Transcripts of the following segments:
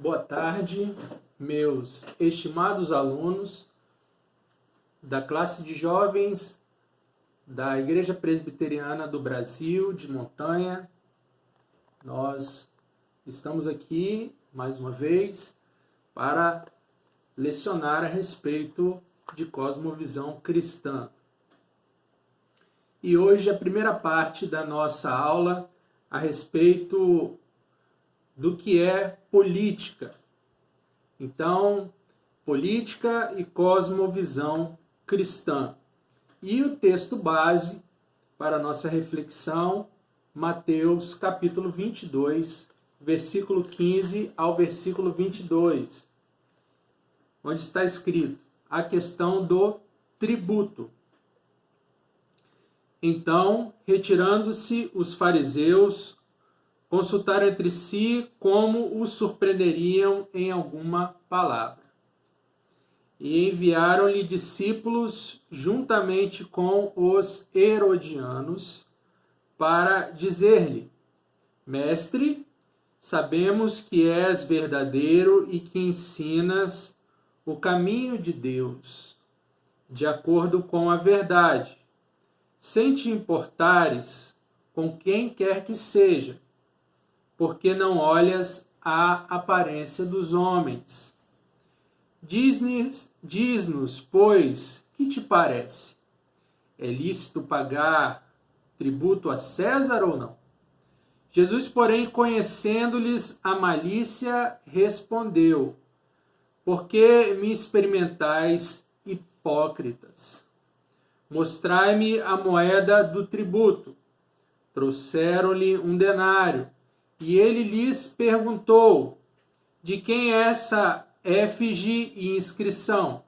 Boa tarde, meus estimados alunos da classe de jovens da Igreja Presbiteriana do Brasil, de Montanha. Nós estamos aqui, mais uma vez, para lecionar a respeito de cosmovisão cristã. E hoje a primeira parte da nossa aula a respeito do que é política. Então, política e cosmovisão cristã. E o texto base para a nossa reflexão, Mateus capítulo 22, versículo 15 ao versículo 22, onde está escrito a questão do tributo. Então, retirando-se os fariseus, consultaram entre si como os surpreenderiam em alguma palavra. E enviaram-lhe discípulos juntamente com os herodianos para dizer-lhe: Mestre, sabemos que és verdadeiro e que ensinas o caminho de Deus, de acordo com a verdade, sem te importares com quem quer que seja, porque não olhas a aparência dos homens. Diz-nos, pois, que te parece? É lícito pagar tributo a César ou não? Jesus, porém, conhecendo-lhes a malícia, respondeu: Por que me experimentais, hipócritas? Mostrai-me a moeda do tributo. Trouxeram-lhe um denário. E ele lhes perguntou: De quem é essa éfigie e inscrição?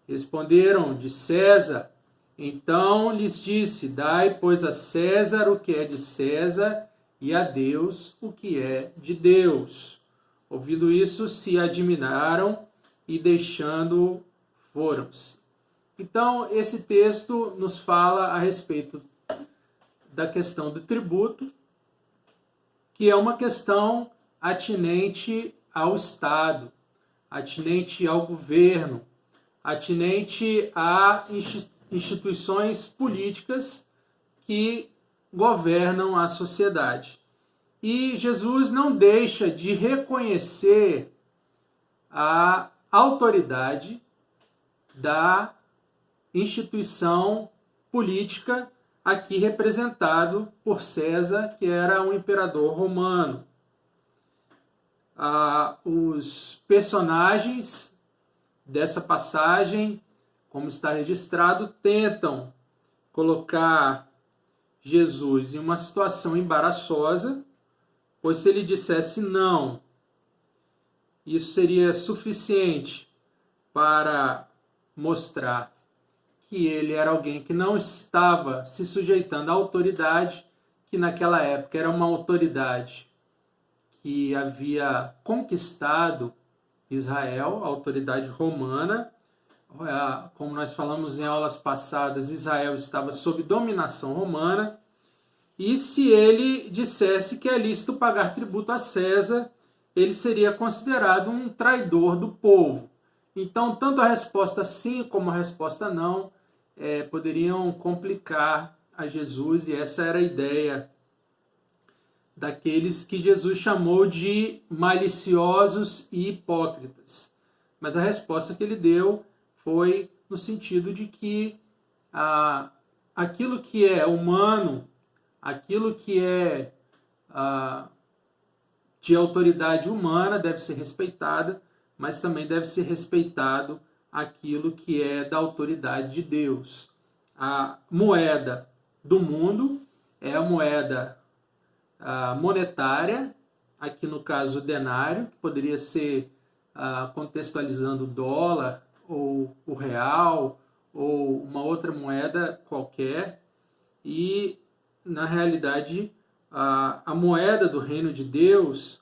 Responderam: De César. Então lhes disse: Dai, pois, a César o que é de César, e a Deus o que é de Deus. Ouvindo isso, se admiraram e, deixando-o, foram-se. Então, esse texto nos fala a respeito da questão do tributo, que é uma questão atinente ao Estado, atinente ao governo, atinente a instituições políticas que governam a sociedade. E Jesus não deixa de reconhecer a autoridade da instituição política aqui representado por César, que era um imperador romano. Os personagens dessa passagem, como está registrado, tentam colocar Jesus em uma situação embaraçosa, pois se ele dissesse não, isso seria suficiente para mostrar que ele era alguém que não estava se sujeitando à autoridade, que naquela época era uma autoridade que havia conquistado Israel, a autoridade romana. Como nós falamos em aulas passadas, Israel estava sob dominação romana. E se ele dissesse que é lícito pagar tributo a César, ele seria considerado um traidor do povo. Então, tanto a resposta sim como a resposta não poderiam complicar a Jesus, e essa era a ideia daqueles que Jesus chamou de maliciosos e hipócritas. Mas a resposta que ele deu foi no sentido de que aquilo que é humano, aquilo que é de autoridade humana deve ser respeitada, mas também deve ser respeitado aquilo que é da autoridade de Deus. A moeda do mundo é a moeda monetária, aqui no caso o denário, que poderia ser contextualizando o dólar, ou o real, ou uma outra moeda qualquer, e na realidade a moeda do reino de Deus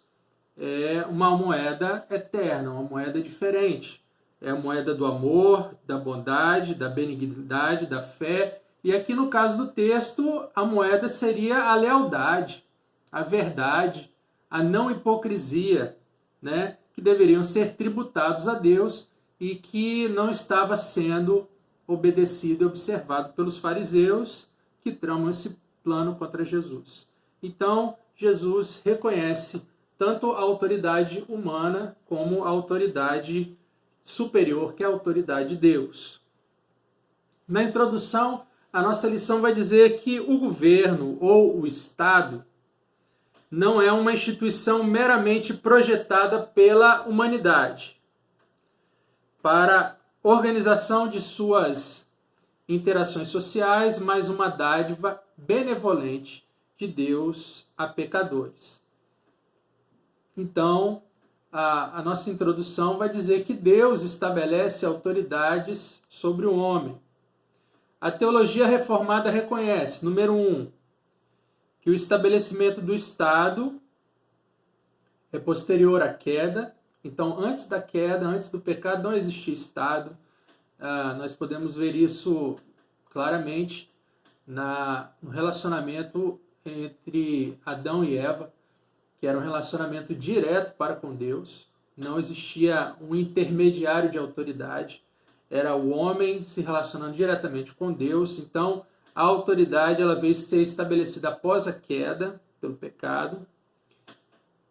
é uma moeda eterna, uma moeda diferente. É a moeda do amor, da bondade, da benignidade, da fé. E aqui no caso do texto, a moeda seria a lealdade, a verdade, a não hipocrisia, né? que deveriam ser tributados a Deus e que não estava sendo obedecido e observado pelos fariseus que tramam esse plano contra Jesus. Então, Jesus reconhece tanto a autoridade humana como a autoridade superior, que é a autoridade de Deus. Na introdução, a nossa lição vai dizer que o governo ou o Estado não é uma instituição meramente projetada pela humanidade para organização de suas interações sociais, mas uma dádiva benevolente de Deus a pecadores. Então, a nossa introdução vai dizer que Deus estabelece autoridades sobre o homem. A teologia reformada reconhece, número 1, que o estabelecimento do Estado é posterior à queda. Então, antes da queda, antes do pecado, não existia Estado. Nós podemos ver isso claramente no relacionamento entre Adão e Eva, que era um relacionamento direto para com Deus. Não existia um intermediário de autoridade. Era o homem se relacionando diretamente com Deus. Então, a autoridade ela veio ser estabelecida após a queda pelo pecado.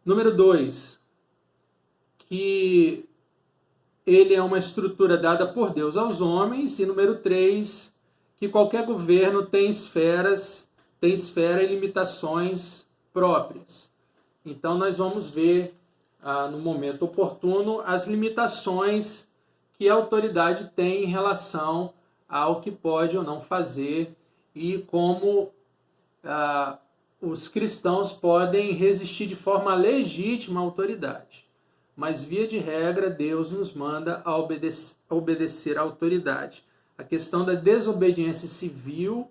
Número 2, que ele é uma estrutura dada por Deus aos homens. E número 3, que qualquer governo tem esfera e limitações próprias. Então, nós vamos ver, no momento oportuno, as limitações que a autoridade tem em relação ao que pode ou não fazer e como os cristãos podem resistir de forma legítima à autoridade. Mas, via de regra, Deus nos manda a obedecer à autoridade. A questão da desobediência civil,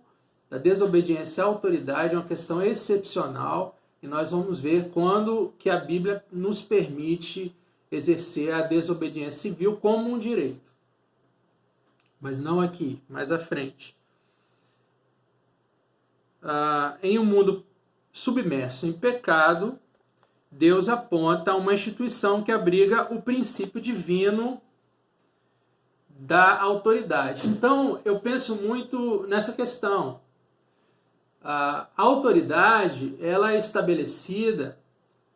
da desobediência à autoridade é uma questão excepcional e nós vamos ver quando que a Bíblia nos permite exercer a desobediência civil como um direito. Mas não aqui, mais à frente. Em um mundo submerso em pecado, Deus aponta uma instituição que abriga o princípio divino da autoridade. Então, eu penso muito nessa questão. A autoridade ela é estabelecida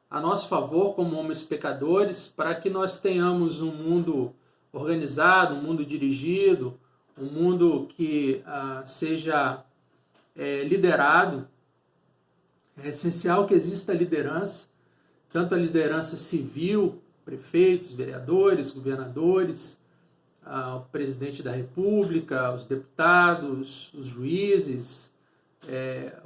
a nosso favor como homens pecadores para que nós tenhamos um mundo organizado, um mundo dirigido, um mundo que seja liderado. É essencial que exista liderança, tanto a liderança civil, prefeitos, vereadores, governadores, o presidente da República, os deputados, os juízes,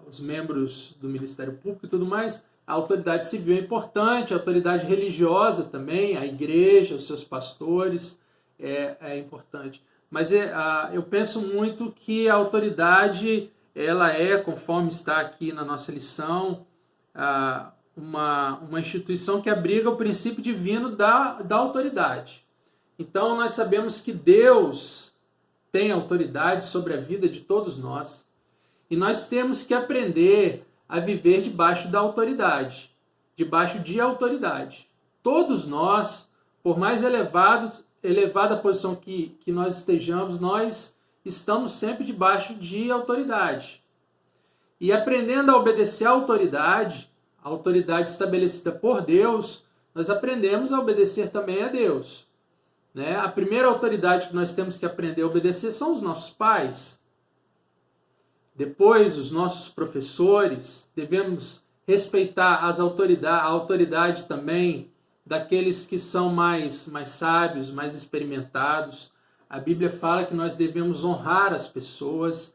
os membros do Ministério Público e tudo mais. A autoridade civil é importante, a autoridade religiosa também, a igreja, os seus pastores, é importante. Mas eu penso muito que a autoridade, ela conforme está aqui na nossa lição, uma instituição que abriga o princípio divino da autoridade. Então, nós sabemos que Deus tem autoridade sobre a vida de todos nós. E nós temos que aprender a viver debaixo da autoridade, debaixo de autoridade. Todos nós, por mais elevada posição que nós estejamos, nós estamos sempre debaixo de autoridade. E aprendendo a obedecer à autoridade estabelecida por Deus, nós aprendemos a obedecer também a Deus. Né? A primeira autoridade que nós temos que aprender a obedecer são os nossos pais. Depois, os nossos professores. Devemos respeitar a autoridade também daqueles que são mais sábios, mais experimentados. A Bíblia fala que nós devemos honrar as pessoas,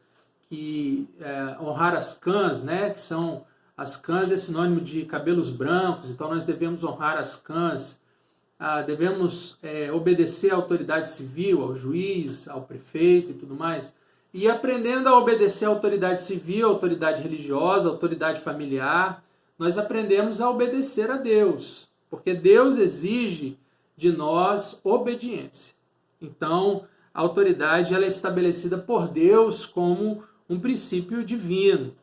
honrar as cãs, né? Que são as cãs é sinônimo de cabelos brancos, então nós devemos honrar as cãs. Devemos obedecer à autoridade civil, ao juiz, ao prefeito e tudo mais. E aprendendo a obedecer à autoridade civil, à autoridade religiosa, à autoridade familiar, nós aprendemos a obedecer a Deus, porque Deus exige de nós obediência. Então, a autoridade ela é estabelecida por Deus como um princípio divino.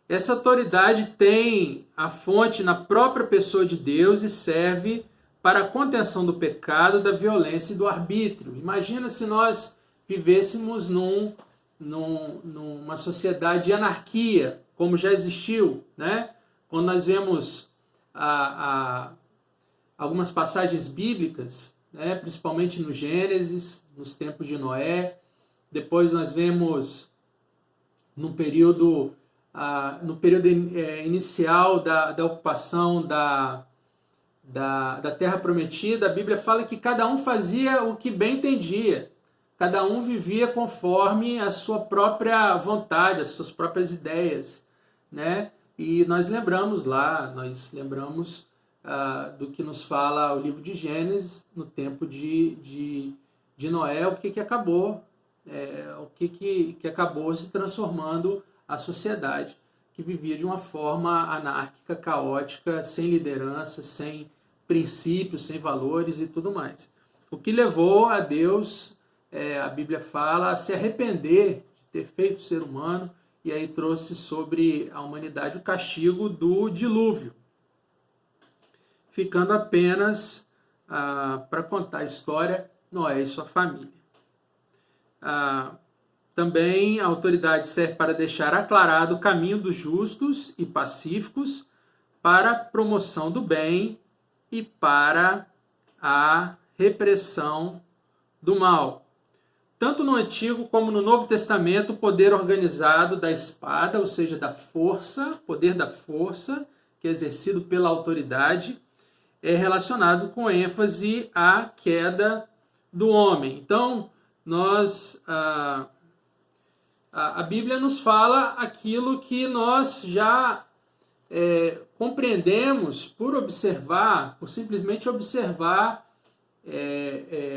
Essa autoridade tem a fonte na própria pessoa de Deus e serve para a contenção do pecado, da violência e do arbítrio. Imagina se nós vivêssemos numa sociedade de anarquia, como já existiu, né? Quando nós vemos algumas passagens bíblicas, né? Principalmente no Gênesis, nos tempos de Noé, depois nós vemos no período inicial da ocupação da Terra Prometida, a Bíblia fala que cada um fazia o que bem entendia. Cada um vivia conforme a sua própria vontade, as suas próprias ideias, né? E nós lembramos do que nos fala o livro de Gênesis, no tempo de Noé, o que acabou, que acabou se transformando a sociedade, que vivia de uma forma anárquica, caótica, sem liderança, sem princípios, sem valores e tudo mais. O que levou a Deus, a Bíblia fala, a se arrepender de ter feito o ser humano, e aí trouxe sobre a humanidade o castigo do dilúvio, ficando apenas para contar a história Noé e sua família. Também a autoridade serve para deixar aclarado o caminho dos justos e pacíficos para a promoção do bem e para a repressão do mal. Tanto no Antigo como no Novo Testamento, o poder organizado da espada, ou seja, da força, poder da força, que é exercido pela autoridade, é relacionado com ênfase à queda do homem. Então, a Bíblia nos fala aquilo que nós já compreendemos por simplesmente observar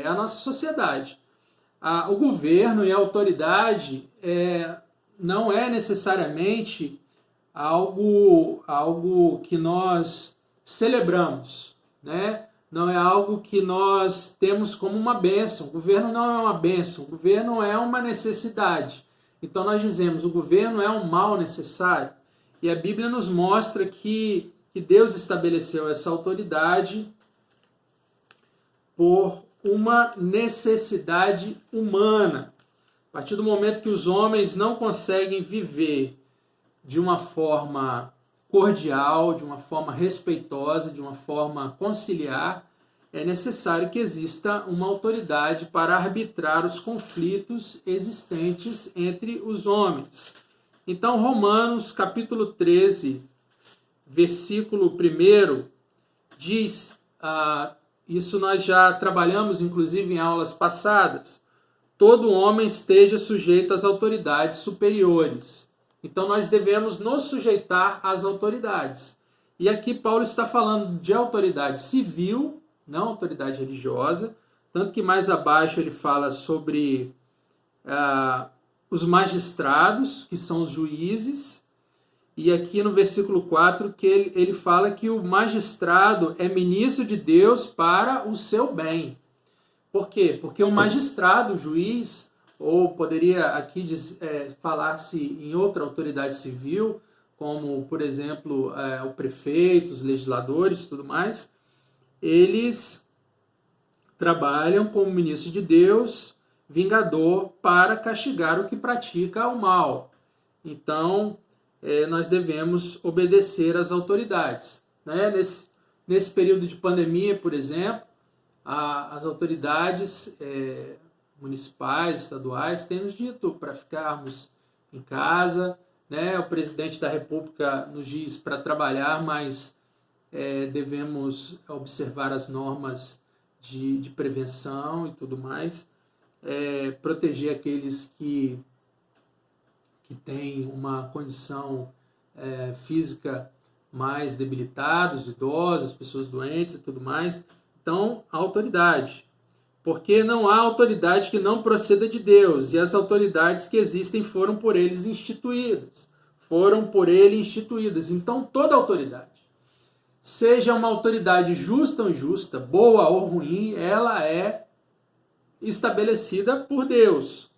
a nossa sociedade. O governo e a autoridade não é necessariamente algo que nós celebramos, né? Não é algo que nós temos como uma bênção. O governo não é uma bênção, o governo é uma necessidade. Então nós dizemos, o governo é um mal necessário. E a Bíblia nos mostra que Deus estabeleceu essa autoridade por uma necessidade humana. A partir do momento que os homens não conseguem viver de uma forma cordial, de uma forma respeitosa, de uma forma conciliar, é necessário que exista uma autoridade para arbitrar os conflitos existentes entre os homens. Então, Romanos, capítulo 13, versículo 1, diz, isso nós já trabalhamos, inclusive, em aulas passadas, todo homem esteja sujeito às autoridades superiores. Então, nós devemos nos sujeitar às autoridades. E aqui Paulo está falando de autoridade civil, não autoridade religiosa, tanto que mais abaixo ele fala sobre os magistrados, que são os juízes, e aqui no versículo 4 que ele fala que o magistrado é ministro de Deus para o seu bem. Por quê? Porque o magistrado, o juiz, ou poderia aqui falar-se em outra autoridade civil, como, por exemplo, o prefeito, os legisladores e tudo mais, eles trabalham como ministro de Deus, vingador, para castigar o que pratica o mal. Então, nós devemos obedecer às autoridades, né? Nesse período de pandemia, por exemplo, as autoridades municipais, estaduais, têm nos dito para ficarmos em casa, né? O presidente da República nos diz para trabalhar, mas devemos observar as normas de prevenção e tudo mais, proteger aqueles que têm uma condição física mais debilitados, idosos, pessoas doentes e tudo mais. Então, a autoridade. Porque não há autoridade que não proceda de Deus, e as autoridades que existem foram por eles instituídas. Então, toda autoridade, seja uma autoridade justa ou injusta, boa ou ruim, ela é estabelecida por Deus.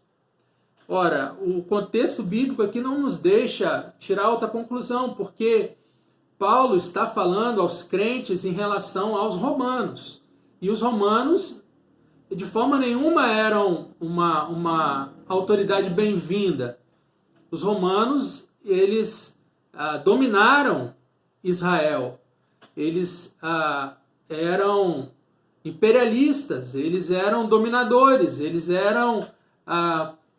Ora, o contexto bíblico aqui não nos deixa tirar outra conclusão, porque Paulo está falando aos crentes em relação aos romanos. E os romanos, de forma nenhuma, eram uma autoridade bem-vinda. Os romanos, eles dominaram Israel. Eles eram imperialistas, eles eram dominadores, eles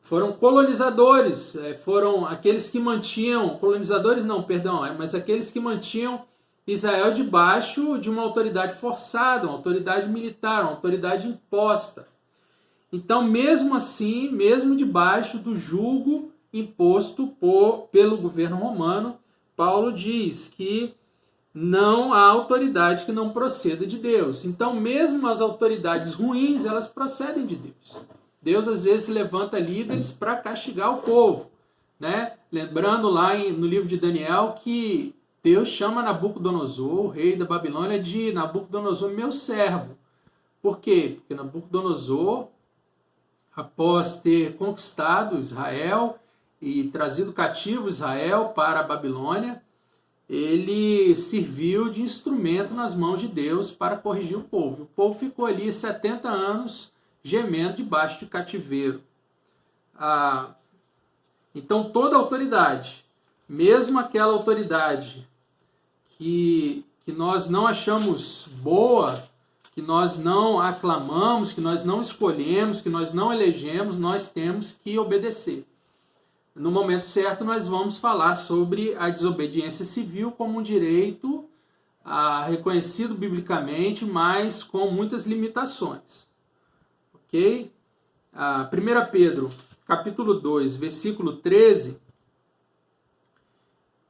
foram colonizadores, foram aqueles que mantinham, colonizadores não, perdão, mas aqueles que mantinham Israel debaixo de uma autoridade forçada, uma autoridade militar, uma autoridade imposta. Então, mesmo assim, mesmo debaixo do jugo imposto pelo governo romano, Paulo diz que não há autoridade que não proceda de Deus. Então, mesmo as autoridades ruins, elas procedem de Deus. Deus, às vezes, levanta líderes para castigar o povo, né? Lembrando lá no livro de Daniel que Deus chama Nabucodonosor, o rei da Babilônia, de Nabucodonosor, meu servo. Por quê? Porque Nabucodonosor, após ter conquistado Israel e trazido cativo Israel para a Babilônia, ele serviu de instrumento nas mãos de Deus para corrigir o povo. O povo ficou ali 70 anos gemendo debaixo de cativeiro. Então toda autoridade, mesmo aquela autoridade que nós não achamos boa, que nós não aclamamos, que nós não escolhemos, que nós não elegemos, nós temos que obedecer. No momento certo, nós vamos falar sobre a desobediência civil como um direito reconhecido biblicamente, mas com muitas limitações. Ok? 1 Pedro, capítulo 2, versículo 13,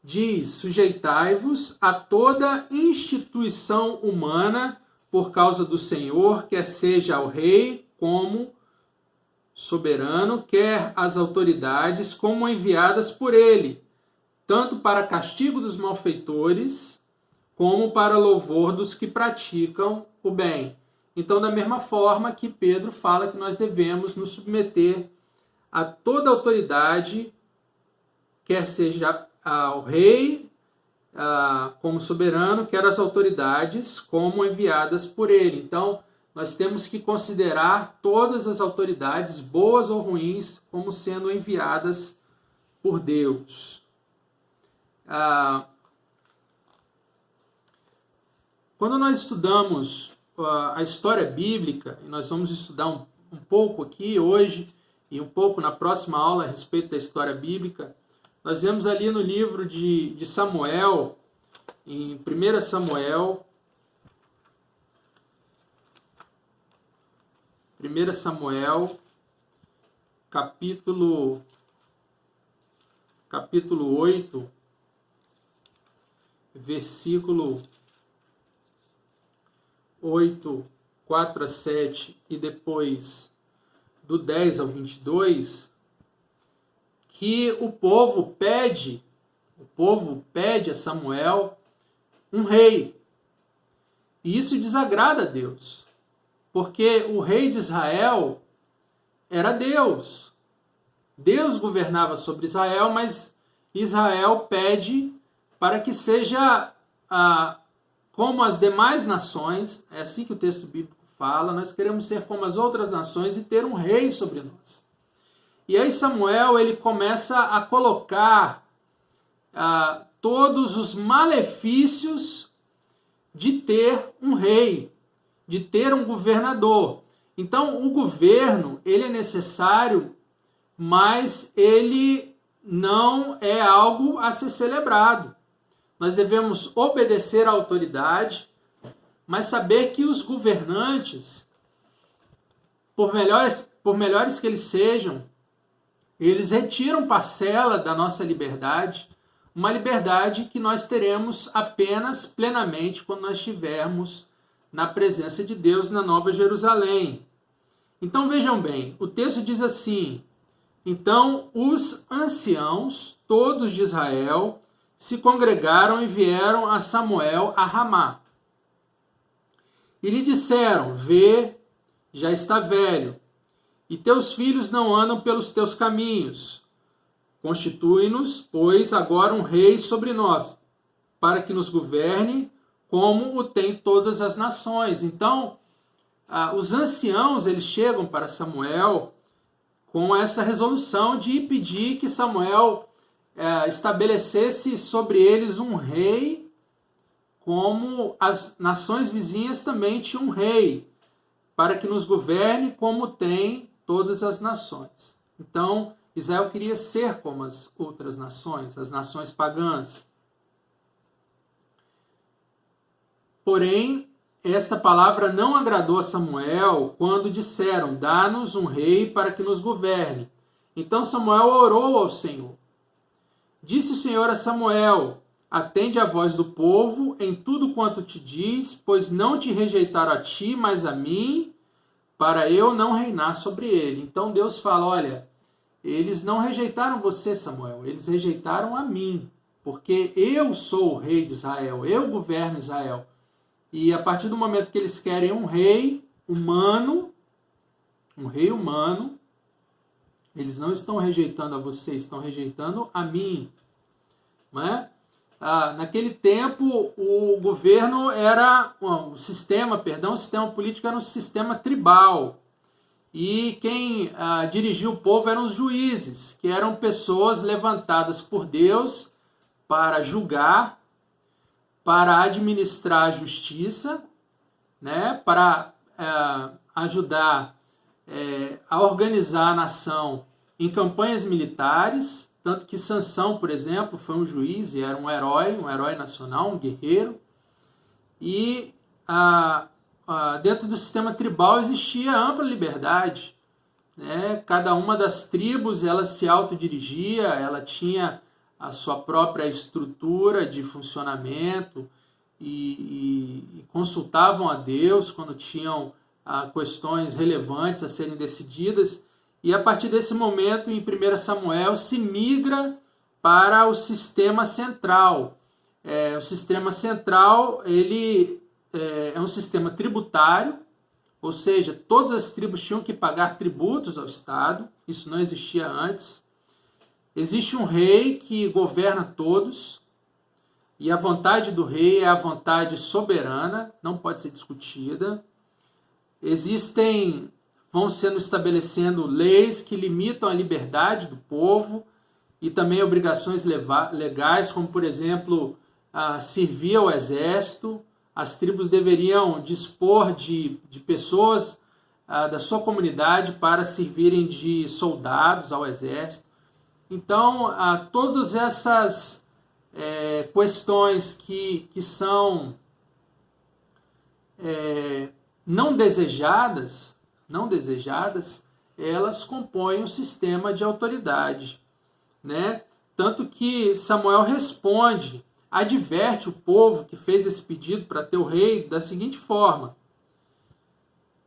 diz: sujeitai-vos a toda instituição humana por causa do Senhor, quer seja ao rei como soberano, quer as autoridades como enviadas por ele, tanto para castigo dos malfeitores, como para louvor dos que praticam o bem. Então, da mesma forma que Pedro fala que nós devemos nos submeter a toda autoridade, quer seja ao rei como soberano, quer as autoridades como enviadas por ele. Então, nós temos que considerar todas as autoridades, boas ou ruins, como sendo enviadas por Deus. Quando nós estudamos a história bíblica, e nós vamos estudar um pouco aqui hoje e um pouco na próxima aula a respeito da história bíblica, nós vemos ali no livro de Samuel, em 1 Samuel, 1 Samuel, capítulo 8, versículo 8, 4 a 7 e depois do 10 ao 22, que o povo pede a Samuel um rei. E isso desagrada a Deus, porque o rei de Israel era Deus. Deus governava sobre Israel, mas Israel pede para que seja como as demais nações. É assim que o texto bíblico fala: nós queremos ser como as outras nações e ter um rei sobre nós. E aí Samuel, ele começa a colocar todos os malefícios de ter um rei, de ter um governador. Então, o governo, ele é necessário, mas ele não é algo a ser celebrado. Nós devemos obedecer à autoridade, mas saber que os governantes, por melhores que eles sejam, eles retiram parcela da nossa liberdade, uma liberdade que nós teremos apenas plenamente quando nós estivermos na presença de Deus na Nova Jerusalém. Então vejam bem, o texto diz assim: então os anciãos, todos de Israel, se congregaram e vieram a Samuel a Ramá. E lhe disseram: vê, já está velho, e teus filhos não andam pelos teus caminhos. Constitui-nos, pois, agora um rei sobre nós, para que nos governe como o tem todas as nações. Então, os anciãos eles chegam para Samuel com essa resolução de pedir que Samuel estabelecesse sobre eles um rei, como as nações vizinhas também tinham um rei, para que nos governe como tem todas as nações. Então, Israel queria ser como as outras nações, as nações pagãs. Porém, esta palavra não agradou a Samuel quando disseram: dá-nos um rei para que nos governe. Então Samuel orou ao Senhor. Disse o Senhor a Samuel: atende a voz do povo em tudo quanto te diz, pois não te rejeitaram a ti, mas a mim, para eu não reinar sobre ele. Então Deus fala: olha, eles não rejeitaram você, Samuel, eles rejeitaram a mim, porque eu sou o rei de Israel, eu governo Israel. E a partir do momento que eles querem um rei humano, eles não estão rejeitando a você, estão rejeitando a mim. Não é? Naquele tempo, o governo era, o sistema político era um sistema tribal. E quem dirigia o povo eram os juízes, que eram pessoas levantadas por Deus para julgar, para administrar a justiça, né, para ajudar a organizar a nação em campanhas militares, tanto que Sansão, por exemplo, foi um juiz e era um herói nacional, um guerreiro. E dentro do sistema tribal existia ampla liberdade, né? Cada uma das tribos ela se autodirigia, ela tinha a sua própria estrutura de funcionamento e consultavam a Deus quando tinham questões relevantes a serem decididas. E a partir desse momento, em 1 Samuel, se migra para o sistema central. O sistema central ele é um sistema tributário, ou seja, todas as tribos tinham que pagar tributos ao Estado, isso não existia antes. Existe um rei que governa todos, e a vontade do rei é a vontade soberana, não pode ser discutida. Vão sendo estabelecendo leis que limitam a liberdade do povo e também obrigações legais, como, por exemplo, servir ao exército. As tribos deveriam dispor de pessoas da sua comunidade para servirem de soldados ao exército. Então, todas essas questões que são não desejadas, elas compõem um sistema de autoridade, né? Tanto que Samuel responde, adverte o povo que fez esse pedido para ter o rei da seguinte forma: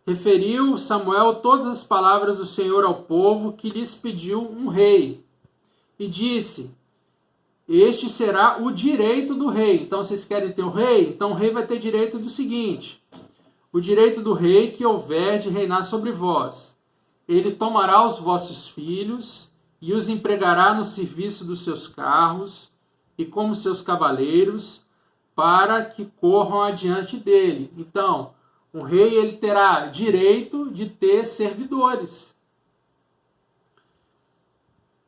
referiu Samuel todas as palavras do Senhor ao povo que lhes pediu um rei, e disse: este será o direito do rei. Então, vocês querem ter o rei? Então, o rei vai ter direito do seguinte: o direito do rei que houver de reinar sobre vós. Ele tomará os vossos filhos e os empregará no serviço dos seus carros e como seus cavaleiros, para que corram adiante dele. Então, o rei ele terá direito de ter servidores.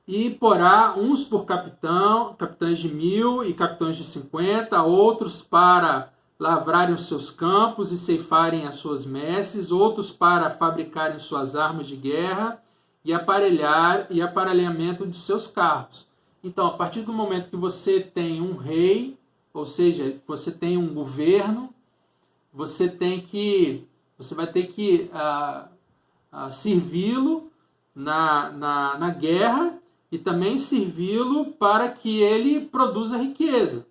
E porá uns por capitães de 1000 e capitães de 50, outros para lavrarem os seus campos e ceifarem as suas messes, outros para fabricarem suas armas de guerra e aparelhamento de seus carros. Então, a partir do momento que você tem um rei, ou seja, você tem um governo, você vai ter que servi-lo na guerra e também servi-lo para que ele produza riqueza.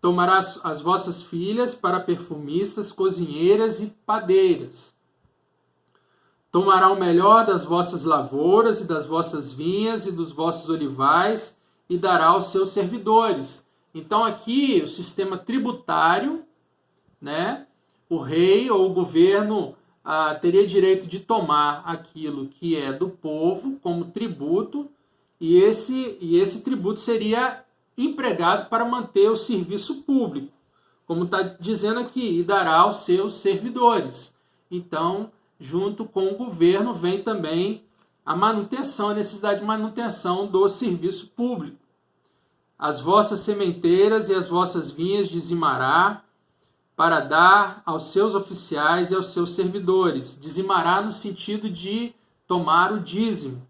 Tomará as vossas filhas para perfumistas, cozinheiras e padeiras. Tomará o melhor das vossas lavouras e das vossas vinhas e dos vossos olivais e dará aos seus servidores. Então aqui o sistema tributário, né? O rei ou o governo teria direito de tomar aquilo que é do povo como tributo, e esse tributo seria empregado para manter o serviço público, como está dizendo aqui, e dará aos seus servidores. Então, junto com o governo, vem também a manutenção, a necessidade de manutenção do serviço público. As vossas sementeiras e as vossas vinhas dizimará, para dar aos seus oficiais e aos seus servidores. Dizimará no sentido de tomar o dízimo.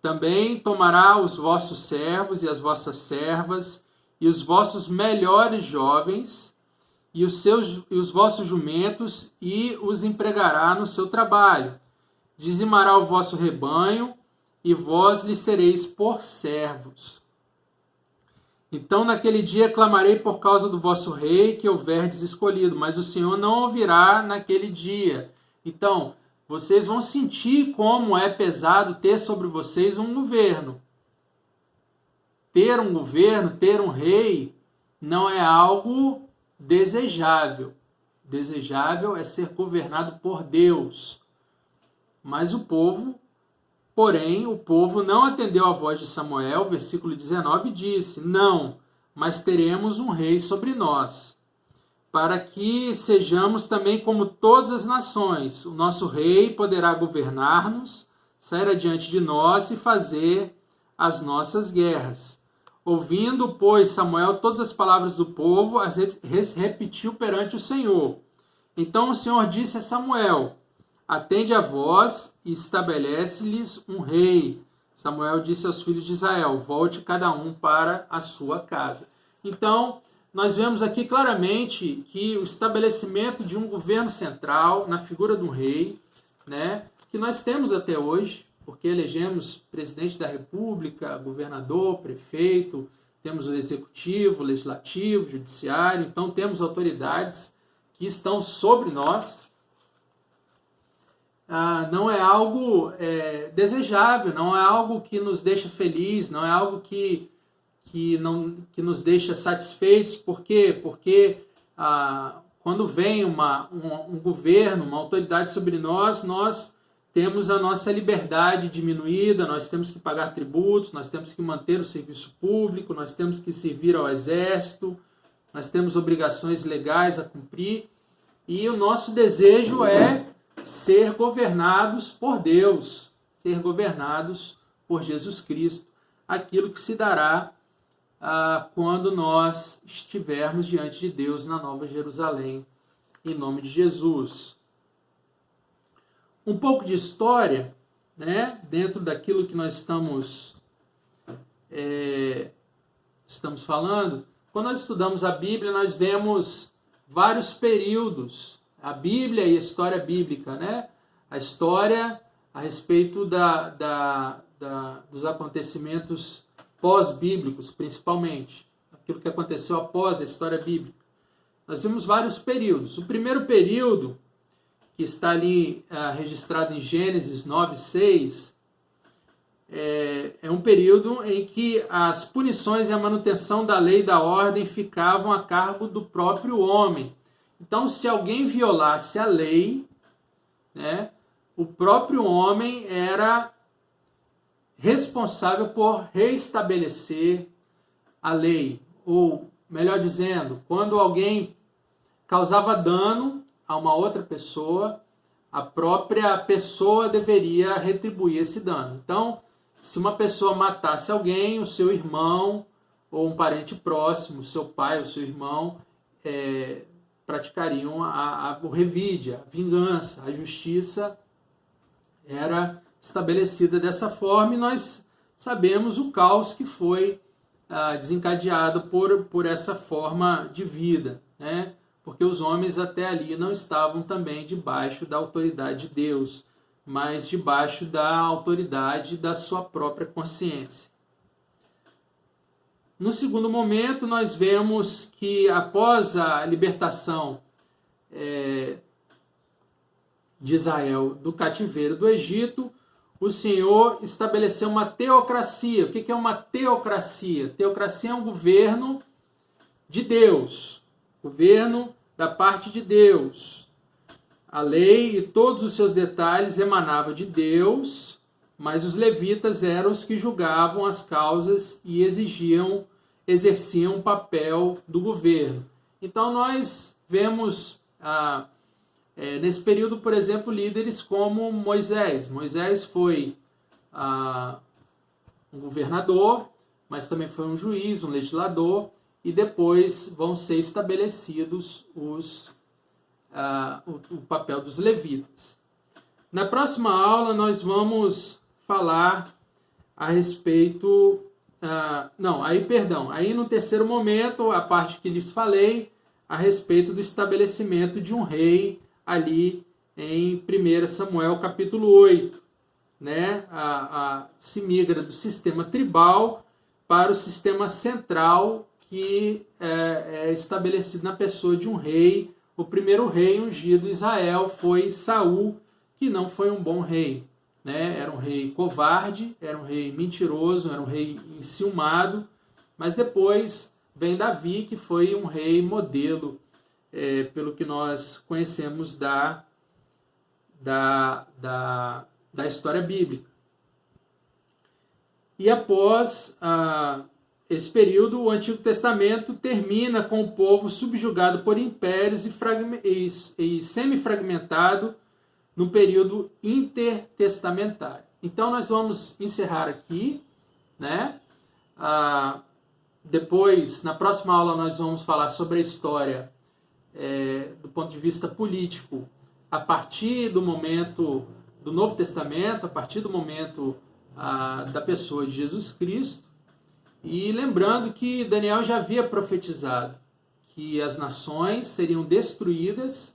Também tomará os vossos servos e as vossas servas, e os vossos melhores jovens, e os vossos jumentos, e os empregará no seu trabalho. Dizimará o vosso rebanho, e vós lhe sereis por servos. Então, naquele dia, clamarei por causa do vosso rei, que houverdes escolhido, mas o Senhor não ouvirá naquele dia. Então, vocês vão sentir como é pesado ter sobre vocês um governo. Ter um governo, ter um rei, não é algo desejável. Desejável é ser governado por Deus. Mas o povo não atendeu à voz de Samuel. Versículo 19 disse: não, mas teremos um rei sobre nós, para que sejamos também como todas as nações. O nosso rei poderá governar-nos, sair adiante de nós e fazer as nossas guerras. Ouvindo, pois, Samuel todas as palavras do povo, as repetiu perante o Senhor. Então o Senhor disse a Samuel: atende a voz e estabelece-lhes um rei. Samuel disse aos filhos de Israel: volte cada um para a sua casa. Então, nós vemos aqui claramente que o estabelecimento de um governo central, na figura de um rei, né, que nós temos até hoje, porque elegemos presidente da República, governador, prefeito, temos o executivo, legislativo, judiciário, então temos autoridades que estão sobre nós. Não é algo desejável, não é algo que nos deixa feliz, não é algo que nos deixa satisfeitos. Por quê? Porque quando vem um governo, uma autoridade sobre nós, nós temos a nossa liberdade diminuída, nós temos que pagar tributos, nós temos que manter o serviço público, nós temos que servir ao exército, nós temos obrigações legais a cumprir, e o nosso desejo é ser governados por Deus, ser governados por Jesus Cristo, aquilo que se dará quando nós estivermos diante de Deus na Nova Jerusalém, em nome de Jesus. Um pouco de história, né, dentro daquilo que nós estamos falando. Quando nós estudamos a Bíblia, nós vemos vários períodos, a Bíblia e a história bíblica, né? A história a respeito dos acontecimentos pós-bíblicos, principalmente, aquilo que aconteceu após a história bíblica. Nós vimos vários períodos. O primeiro período, que está ali registrado em Gênesis 9:6, é um período em que as punições e a manutenção da lei e da ordem ficavam a cargo do próprio homem. Então, se alguém violasse a lei, né, o próprio homem era responsável por reestabelecer a lei. Ou, melhor dizendo, quando alguém causava dano a uma outra pessoa, a própria pessoa deveria retribuir esse dano. Então, se uma pessoa matasse alguém, o seu irmão ou um parente próximo, seu pai ou seu irmão, praticariam o revide, a vingança, a justiça era estabelecida dessa forma, e nós sabemos o caos que foi desencadeado por essa forma de vida, né? Porque os homens até ali não estavam também debaixo da autoridade de Deus, mas debaixo da autoridade da sua própria consciência. No segundo momento, nós vemos que após a libertação de Israel do cativeiro do Egito, o Senhor estabeleceu uma teocracia. O que é uma teocracia? Teocracia é um governo de Deus, governo da parte de Deus. A lei e todos os seus detalhes emanavam de Deus, mas os levitas eram os que julgavam as causas e exerciam o papel do governo. Então nós vemos Nesse período, por exemplo, líderes como Moisés. Moisés foi um governador, mas também foi um juiz, um legislador, e depois vão ser estabelecidos o papel dos levitas. Na próxima aula nós vamos falar a respeito... Aí no terceiro momento, a parte que lhes falei, a respeito do estabelecimento de um rei ali em 1 Samuel capítulo 8. Né? Se migra do sistema tribal para o sistema central, que é estabelecido na pessoa de um rei. O primeiro rei ungido em Israel foi Saul, que não foi um bom rei. Né? Era um rei covarde, era um rei mentiroso, era um rei enciumado, mas depois vem Davi, que foi um rei modelo, pelo que nós conhecemos da história bíblica. E após esse período, o Antigo Testamento termina com o povo subjugado por impérios e semi-fragmentado no período intertestamentário. Então, nós vamos encerrar aqui, né? Depois, na próxima aula, nós vamos falar sobre a história do ponto de vista político, a partir do momento do Novo Testamento, a partir do momento da pessoa de Jesus Cristo. E lembrando que Daniel já havia profetizado que as nações seriam destruídas